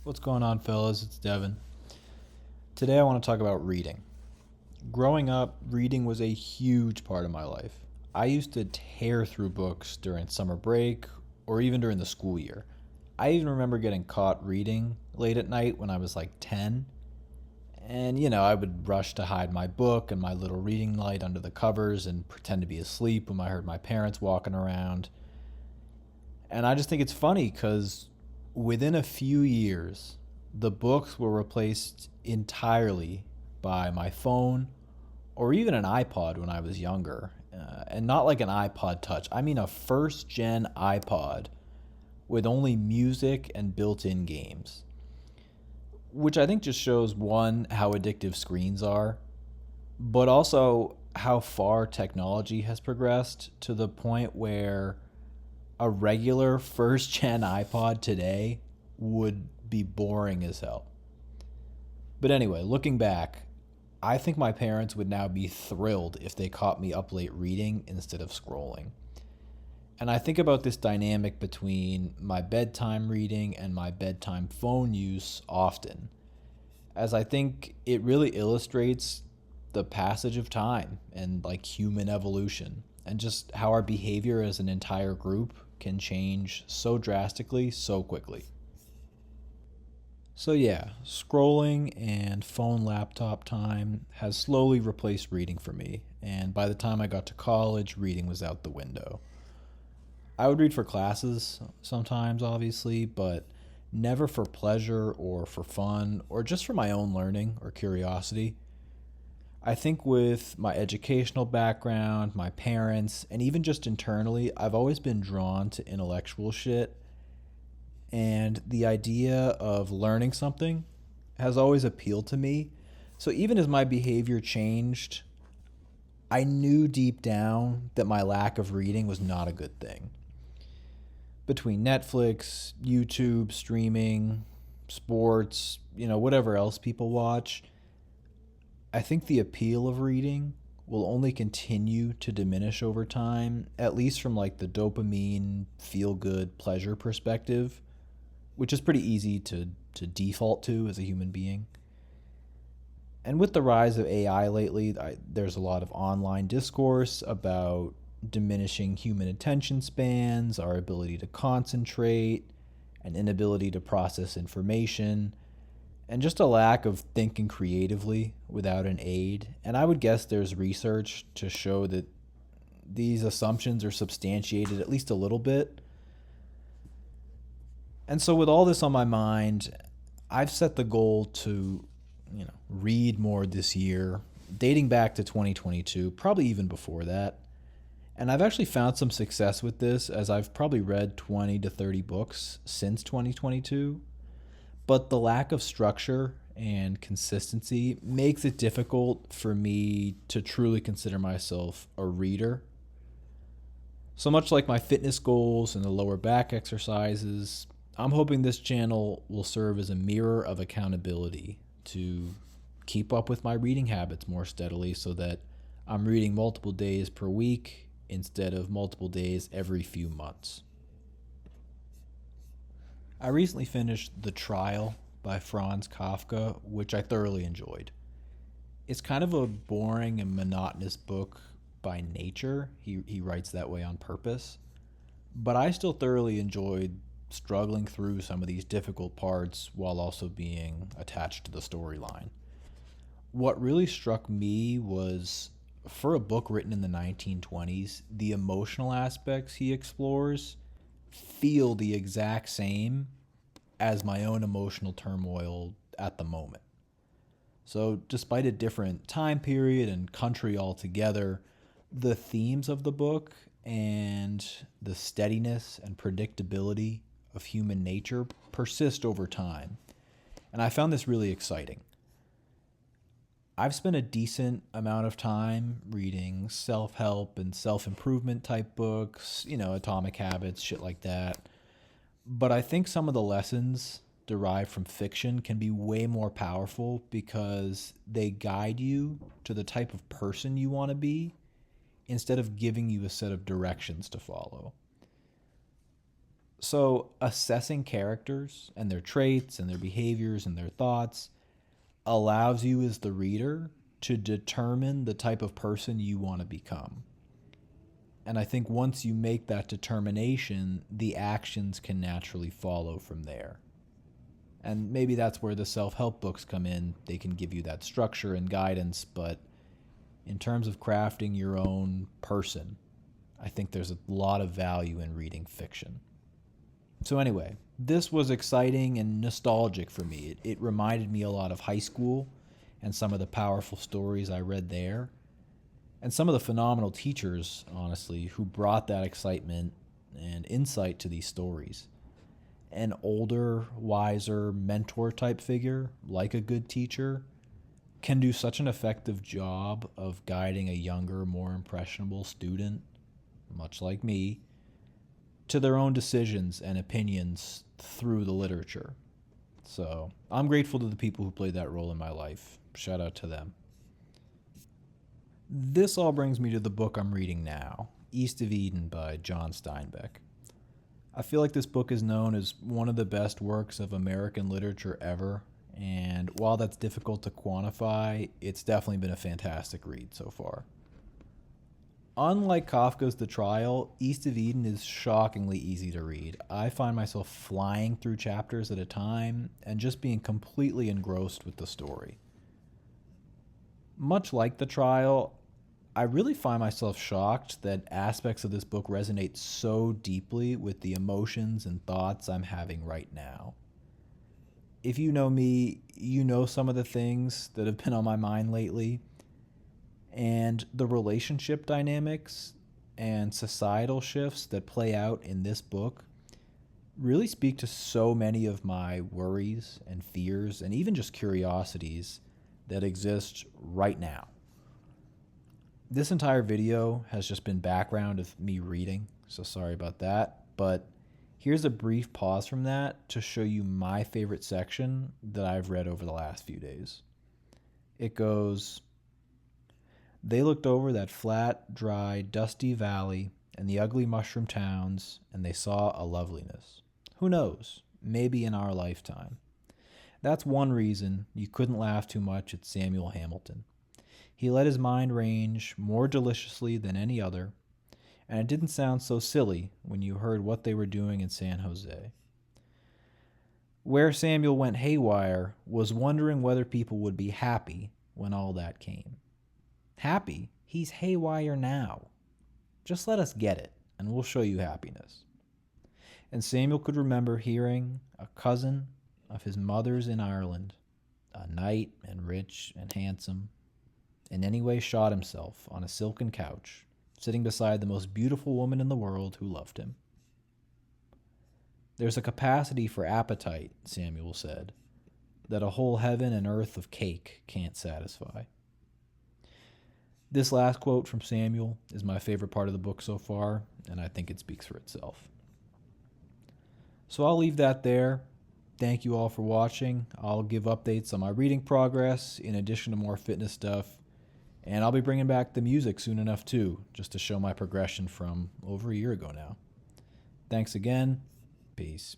What's going on, fellas? It's Devin. Today I want to talk about reading. Growing up, reading was a huge part of my life. I used to tear through books during summer break or even during the school year. I even remember getting caught reading late at night when I was like 10. And, I would rush to hide my book and my little reading light under the covers and pretend to be asleep when I heard my parents walking around. And I just think it's funny because within a few years, the books were replaced entirely by my phone or even an iPod when I was younger. And not like an iPod Touch, I mean a first gen iPod with only music and built in games. Which I think just shows one, how addictive screens are, but also how far technology has progressed to the point where a regular first gen iPod today would be boring as hell. But anyway, looking back, I think my parents would now be thrilled if they caught me up late reading instead of scrolling. And I think about this dynamic between my bedtime reading and my bedtime phone use often, as I think it really illustrates the passage of time and like human evolution and just how our behavior as an entire group can change so drastically so quickly. So, yeah, scrolling and phone laptop time has slowly replaced reading for me, and by the time I got to college, reading was out the window. I would read for classes sometimes, obviously, but never for pleasure or for fun or just for my own learning or curiosity. I think with my educational background, my parents, and even just internally, I've always been drawn to intellectual shit. And the idea of learning something has always appealed to me. So even as my behavior changed, I knew deep down that my lack of reading was not a good thing. Between Netflix, YouTube, streaming, sports, whatever else people watch, I think the appeal of reading will only continue to diminish over time, at least from like the dopamine, feel good, pleasure perspective, which is pretty easy to default to as a human being. And with the rise of AI lately, there's a lot of online discourse about diminishing human attention spans, our ability to concentrate, an inability to process information, and just a lack of thinking creatively without an aid. And I would guess there's research to show that these assumptions are substantiated at least a little bit. And so, with all this on my mind, I've set the goal to, read more this year, dating back to 2022, probably even before that. And I've actually found some success with this as I've probably read 20 to 30 books since 2022. But the lack of structure and consistency makes it difficult for me to truly consider myself a reader. So much like my fitness goals and the lower back exercises, I'm hoping this channel will serve as a mirror of accountability to keep up with my reading habits more steadily so that I'm reading multiple days per week instead of multiple days every few months. I recently finished The Trial by Franz Kafka, which I thoroughly enjoyed. It's kind of a boring and monotonous book by nature. He writes that way on purpose. But I still thoroughly enjoyed struggling through some of these difficult parts while also being attached to the storyline. What really struck me was, for a book written in the 1920s, the emotional aspects he explores feel the exact same as my own emotional turmoil at the moment. So, despite a different time period and country altogether, the themes of the book and the steadiness and predictability of human nature persist over time. And I found this really exciting. I've spent a decent amount of time reading self help and self improvement type books, Atomic Habits, shit like that. But I think some of the lessons derived from fiction can be way more powerful because they guide you to the type of person you want to be instead of giving you a set of directions to follow. So, assessing characters and their traits and their behaviors and their thoughts allows you as the reader to determine the type of person you want to become. And I think once you make that determination, the actions can naturally follow from there. And maybe that's where the self help books come in. They can give you that structure and guidance, but in terms of crafting your own person, I think there's a lot of value in reading fiction. So, anyway, this was exciting and nostalgic for me. It reminded me a lot of high school and some of the powerful stories I read there, and some of the phenomenal teachers, honestly, who brought that excitement and insight to these stories. An older, wiser, mentor type figure, like a good teacher, can do such an effective job of guiding a younger, more impressionable student, much like me, to their own decisions and opinions through the literature. So I'm grateful to the people who played that role in my life. Shout out to them. This all brings me to the book I'm reading now, East of Eden by John Steinbeck. I feel like this book is known as one of the best works of American literature ever, and while that's difficult to quantify, it's definitely been a fantastic read so far. Unlike Kafka's The Trial, East of Eden is shockingly easy to read. I find myself flying through chapters at a time and just being completely engrossed with the story. Much like The Trial, I really find myself shocked that aspects of this book resonate so deeply with the emotions and thoughts I'm having right now. If you know me, you know some of the things that have been on my mind lately, and the relationship dynamics and societal shifts that play out in this book really speak to so many of my worries and fears and even just curiosities that exist right now. This entire video has just been background of me reading, so sorry about that, but here's a brief pause from that to show you my favorite section that I've read over the last few days. It goes, "They looked over that flat, dry, dusty valley and the ugly mushroom towns, and they saw a loveliness. Who knows? Maybe in our lifetime. That's one reason you couldn't laugh too much at Samuel Hamilton. He let his mind range more deliciously than any other, and it didn't sound so silly when you heard what they were doing in San Jose. Where Samuel went haywire was wondering whether people would be happy when all that came. Happy? He's haywire now. Just let us get it, and we'll show you happiness." And Samuel could remember hearing a cousin of his mother's in Ireland, a knight and rich and handsome, in any way shot himself on a silken couch, sitting beside the most beautiful woman in the world who loved him. "There's a capacity for appetite," Samuel said, "that a whole heaven and earth of cake can't satisfy." This last quote from Samuel is my favorite part of the book so far, and I think it speaks for itself. So I'll leave that there. Thank you all for watching. I'll give updates on my reading progress in addition to more fitness stuff. And I'll be bringing back the music soon enough too, just to show my progression from over a year ago now. Thanks again. Peace.